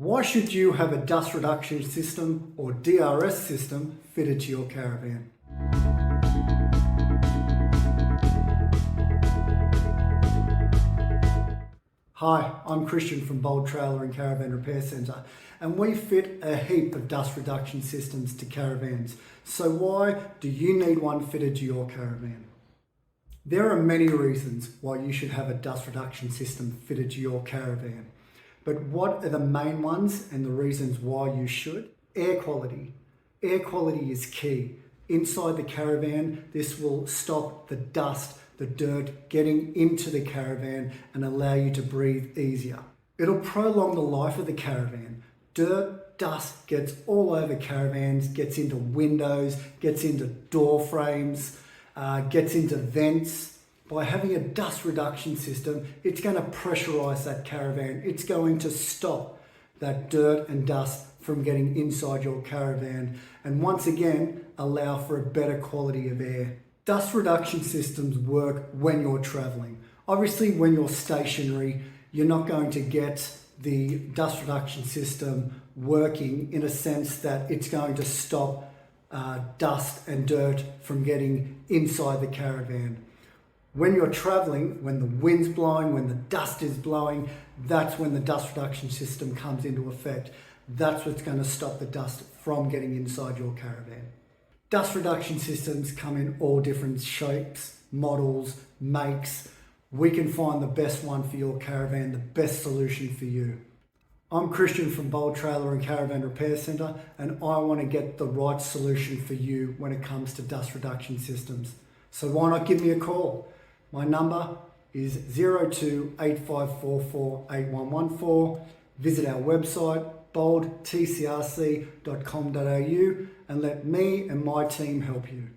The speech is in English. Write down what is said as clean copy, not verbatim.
Why should you have a dust reduction system or DRS system fitted to your caravan? Hi, I'm Christian from Bold Trailer and Caravan Repair Centre, and we fit a heap of dust reduction systems to caravans. So why do you need one fitted to your caravan? There are many reasons why you should have a dust reduction system fitted to your caravan. But what are the main ones and the reasons why you should? Air quality. Air quality is key. Inside the caravan, this will stop the dust, the dirt getting into the caravan and allow you to breathe easier. It'll prolong the life of the caravan. Dirt, dust gets all over caravans, gets into windows, gets into door frames, gets into vents. By having a dust reduction system, it's going to pressurize that caravan. It's going to stop that dirt and dust from getting inside your caravan and once again allow for a better quality of air. Dust reduction systems work when you're traveling. Obviously, when you're stationary, you're not going to get the dust reduction system working in a sense that it's going to stop dust and dirt from getting inside the caravan. When you're traveling, when the wind's blowing, when the dust is blowing, that's when the dust reduction system comes into effect. That's what's going to stop the dust from getting inside your caravan. Dust reduction systems come in all different shapes, models, makes. We can find the best one for your caravan, the best solution for you. I'm Christian from Bold Trailer and Caravan Repair Centre, and I want to get the right solution for you when it comes to dust reduction systems. So why not give me a call? My number is 0285448114. Visit our website boldtcrc.com.au and let me and my team help you.